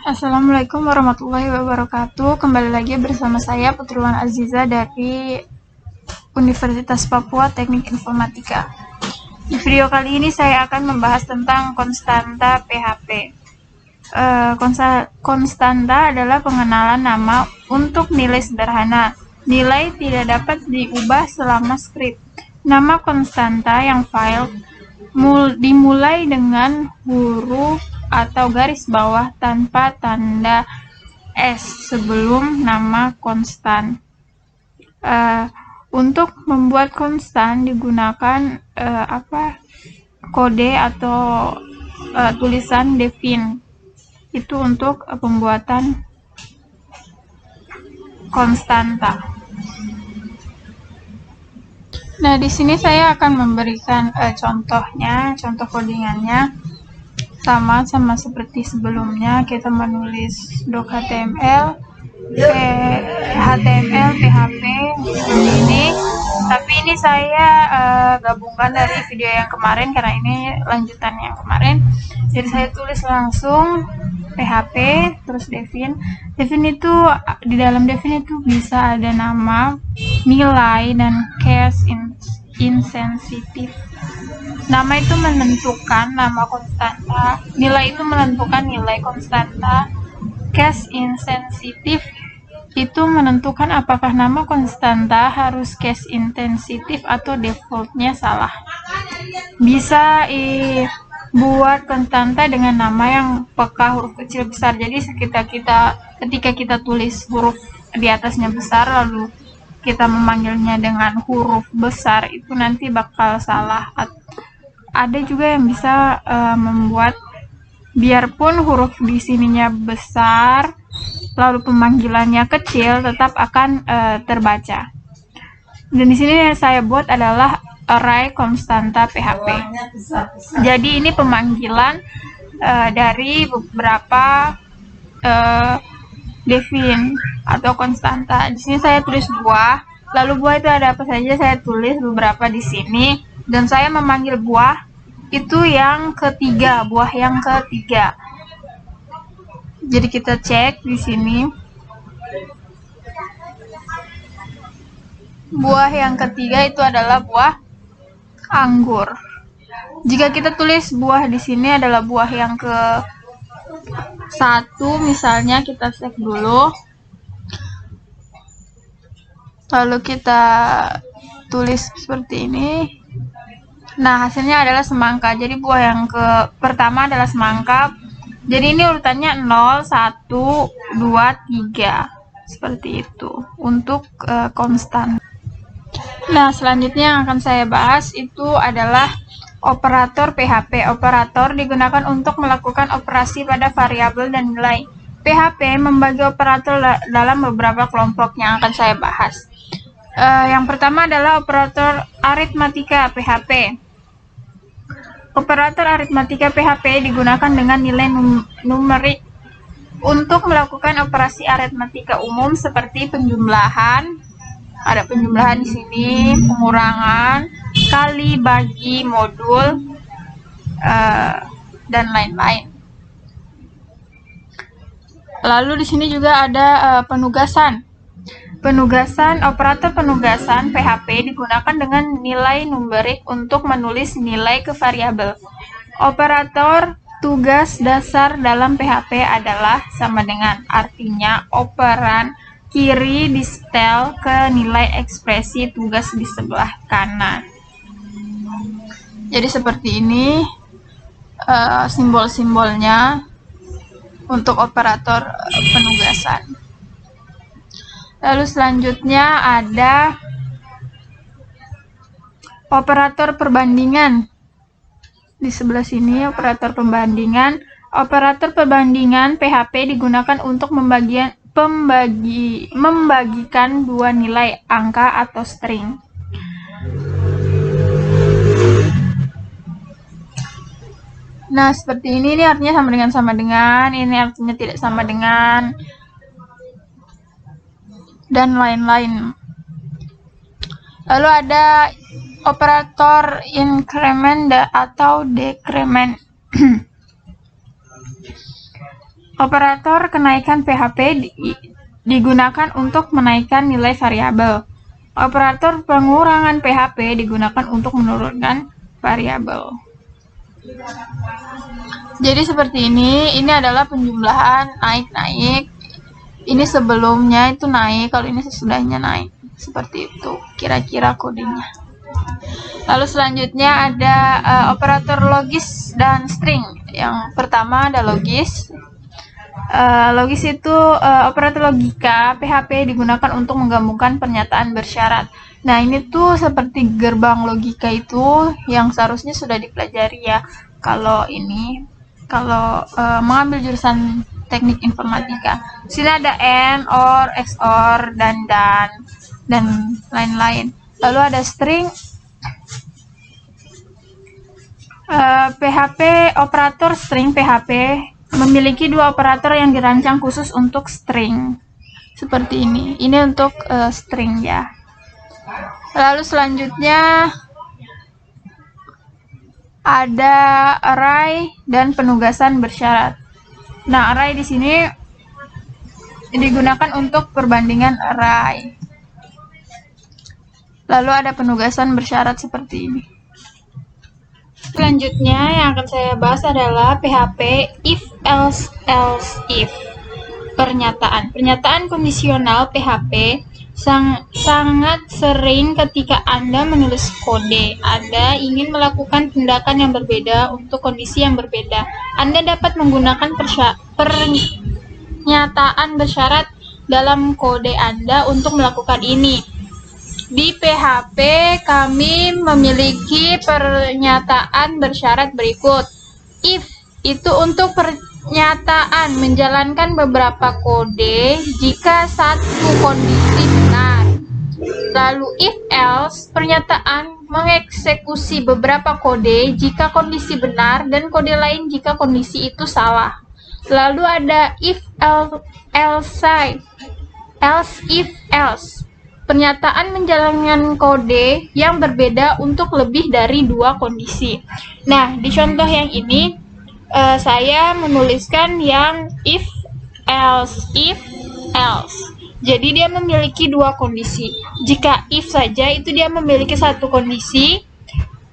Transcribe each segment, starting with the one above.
Assalamualaikum warahmatullahi wabarakatuh. Kembali lagi bersama saya Putriwan Aziza dari Universitas Papua Teknik Informatika. Di video kali ini saya akan membahas tentang konstanta PHP. Konstanta adalah pengenalan nama untuk nilai sederhana. Nilai tidak dapat diubah selama skrip. Nama konstanta yang file dimulai dengan huruf atau garis bawah tanpa tanda S sebelum nama konstan. Untuk membuat konstan digunakan kode atau tulisan define. Itu untuk pembuatan konstanta. Nah, di sini saya akan memberikan contohnya, contoh codingannya. Sama seperti sebelumnya, kita menulis doc HTML, PHP seperti ini. Tapi ini saya gabungkan dari video yang kemarin karena ini lanjutan yang kemarin. Jadi saya tulis langsung PHP, terus define. Define itu, di dalam define itu bisa ada nama, nilai, dan case insensitive. Nama itu menentukan nama konstanta, nilai itu menentukan nilai konstanta, case insensitive itu menentukan apakah nama konstanta harus case insensitive atau defaultnya salah. Bisa buat konstanta dengan nama yang peka huruf kecil besar. Jadi ketika kita tulis huruf di atasnya besar lalu kita memanggilnya dengan huruf besar, itu nanti bakal salah. Ada juga yang bisa membuat biarpun huruf di sininya besar lalu pemanggilannya kecil, tetap akan terbaca. Dan di sini yang saya buat adalah array konstanta PHP. Jadi ini pemanggilan dari beberapa define atau konstanta. Di sini saya tulis buah, lalu buah itu ada apa saja, saya tulis beberapa di sini, dan saya memanggil buah itu yang ketiga, buah yang ketiga. Jadi kita cek di sini. Buah yang ketiga itu adalah buah anggur. Jika kita tulis buah di sini adalah buah yang ke satu, misalnya kita save dulu. Lalu kita tulis seperti ini. Nah, hasilnya adalah semangka. Jadi buah yang pertama adalah semangka. Jadi ini urutannya 0, 1, 2, 3. Seperti itu untuk konstan. Nah, selanjutnya yang akan saya bahas itu adalah operator PHP. Operator digunakan untuk melakukan operasi pada variabel dan nilai. PHP membagi operator dalam beberapa kelompok yang akan saya bahas. Yang pertama adalah operator aritmatika PHP. Operator aritmatika PHP digunakan dengan nilai numerik untuk melakukan operasi aritmatika umum seperti penjumlahan, ada penjumlahan di sini, pengurangan, kali, bagi, modul, dan lain-lain. Lalu di sini juga ada penugasan. Operator penugasan PHP digunakan dengan nilai numerik untuk menulis nilai ke variabel. Operator tugas dasar dalam PHP adalah sama dengan, artinya operan kiri disetel ke nilai ekspresi tugas di sebelah kanan. Jadi seperti ini simbol-simbolnya untuk operator penugasan. Lalu selanjutnya ada operator perbandingan. Di sebelah sini operator perbandingan. Operator perbandingan PHP digunakan untuk membagikan dua nilai angka atau string. Nah, seperti ini artinya sama dengan, ini artinya tidak sama dengan, dan lain-lain. Lalu ada operator increment atau decrement. Operator kenaikan PHP digunakan untuk menaikkan nilai variabel. Operator pengurangan PHP digunakan untuk menurunkan variabel. Jadi seperti ini adalah penjumlahan naik-naik. Ini sebelumnya itu naik, kalau ini sesudahnya naik. Seperti itu kira-kira kodenya. Lalu selanjutnya ada operator logis dan string. Yang pertama ada logis. Logis itu operator logika PHP digunakan untuk menggabungkan pernyataan bersyarat. Nah, ini tuh seperti gerbang logika itu yang seharusnya sudah dipelajari ya. Kalau mengambil jurusan teknik informatika. Sini ada AND, OR, XOR, dan lain-lain. Lalu ada string. PHP operator string PHP memiliki dua operator yang dirancang khusus untuk string. Seperti ini. Ini untuk string ya. Lalu selanjutnya ada array dan penugasan bersyarat. Nah, array di sini digunakan untuk perbandingan array. Lalu ada penugasan bersyarat seperti ini. Selanjutnya yang akan saya bahas adalah PHP if else if. Pernyataan kondisional PHP sangat sering ketika Anda menulis kode. Anda ingin melakukan tindakan yang berbeda untuk kondisi yang berbeda. Anda dapat menggunakan pernyataan bersyarat dalam kode Anda untuk melakukan ini. Di PHP kami memiliki pernyataan bersyarat berikut. If itu untuk pernyataan menjalankan beberapa kode jika satu kondisi benar. Lalu if else, pernyataan mengeksekusi beberapa kode jika kondisi benar dan kode lain jika kondisi itu salah. Lalu ada if else. Pernyataan menjalankan kode yang berbeda untuk lebih dari dua kondisi. Nah, di contoh yang ini saya menuliskan yang if else. Jadi dia memiliki dua kondisi. Jika if saja itu dia memiliki satu kondisi.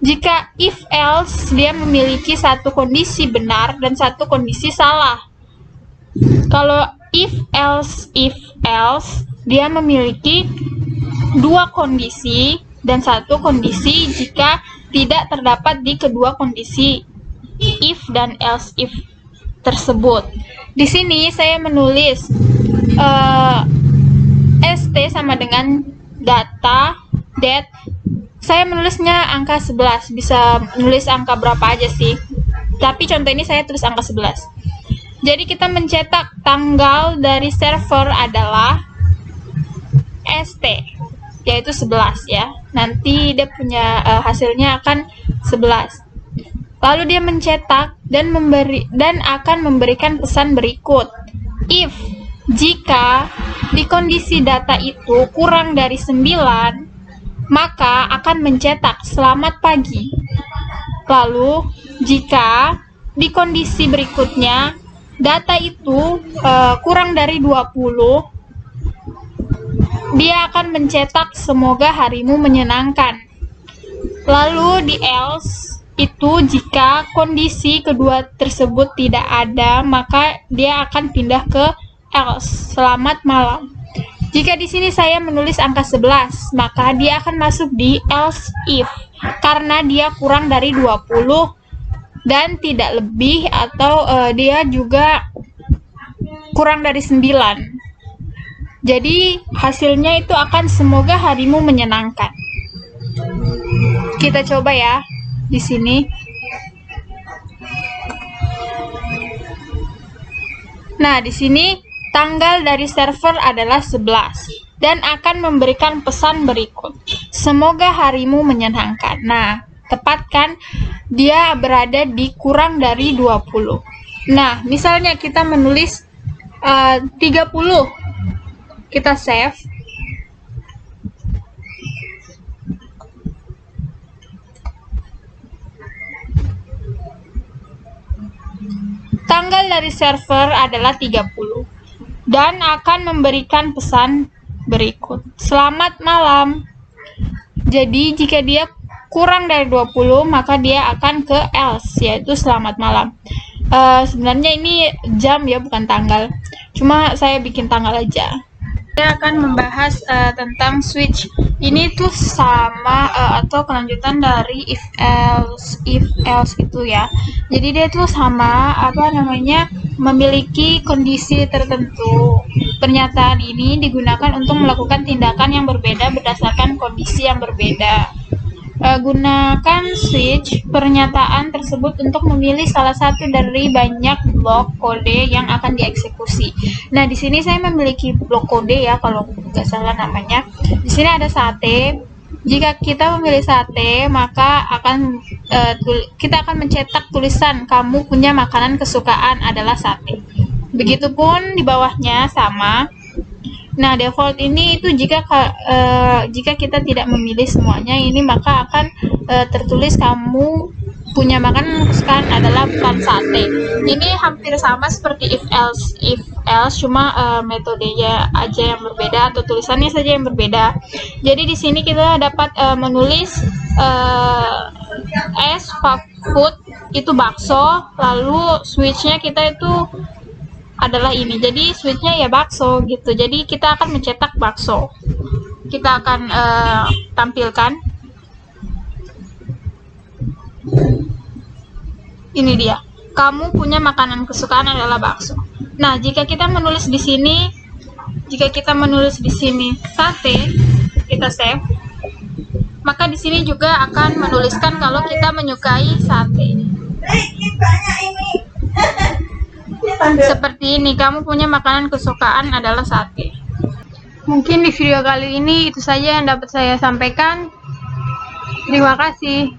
Jika if else dia memiliki satu kondisi benar dan satu kondisi salah. Kalau if else dia memiliki dua kondisi dan satu kondisi jika tidak terdapat di kedua kondisi if dan else if tersebut. Di sini saya menulis st sama dengan data date. Saya menulisnya angka 11, bisa menulis angka berapa aja sih, tapi contoh ini saya tulis angka 11. Jadi kita mencetak tanggal dari server adalah st, yaitu 11 ya. Nanti dia punya hasilnya akan 11. Lalu dia mencetak dan akan memberikan pesan berikut. If jika di kondisi data itu kurang dari 9, maka akan mencetak selamat pagi. Lalu jika di kondisi berikutnya data itu kurang dari 20, dia akan mencetak semoga harimu menyenangkan. Lalu di else itu jika kondisi kedua tersebut tidak ada, maka dia akan pindah ke else, selamat malam. Jika di sini saya menulis angka 11, maka dia akan masuk di else if karena dia kurang dari 20 dan tidak lebih, atau dia juga kurang dari 9. Jadi hasilnya itu akan semoga harimu menyenangkan. Kita coba ya di sini. Nah, di sini tanggal dari server adalah 11 dan akan memberikan pesan berikut. Semoga harimu menyenangkan. Nah, tepat kan? Dia berada di kurang dari 20. Nah, misalnya kita menulis 30. Kita save. Tanggal dari server adalah 30 dan akan memberikan pesan berikut. Selamat malam. Jadi jika dia kurang dari 20 maka dia akan ke else, yaitu selamat malam. Sebenarnya ini jam ya, bukan tanggal. Cuma saya bikin tanggal aja. Saya akan membahas tentang switch. Ini tuh sama atau kelanjutan dari if else gitu ya. Jadi dia tuh sama memiliki kondisi tertentu. Pernyataan ini digunakan untuk melakukan tindakan yang berbeda berdasarkan kondisi yang berbeda. Gunakan switch pernyataan tersebut untuk memilih salah satu dari banyak blok kode yang akan dieksekusi. Nah, di sini saya memiliki blok kode ya, kalau nggak salah namanya. Di sini ada sate. Jika kita memilih sate, maka kita akan mencetak tulisan "kamu punya makanan kesukaan adalah sate". Begitupun di bawahnya sama. Nah, default ini itu jika kita tidak memilih semuanya ini, maka akan tertulis "kamu punya makanan kesukaan adalah bukan sate". Ini hampir sama seperti if else, cuma metodenya aja yang berbeda atau tulisannya saja yang berbeda. Jadi di sini kita dapat menulis as food itu bakso, lalu switchnya kita itu adalah ini. Jadi switchnya ya bakso gitu. Jadi kita akan mencetak bakso. Kita akan tampilkan. Ini dia. Kamu punya makanan kesukaan adalah bakso. Nah, jika kita menulis di sini sate, kita save. Maka di sini juga akan menuliskan kalau kita menyukai sate. Seperti ini, kamu punya makanan kesukaan adalah sate. Mungkin di video kali ini itu saja yang dapat saya sampaikan. Terima kasih.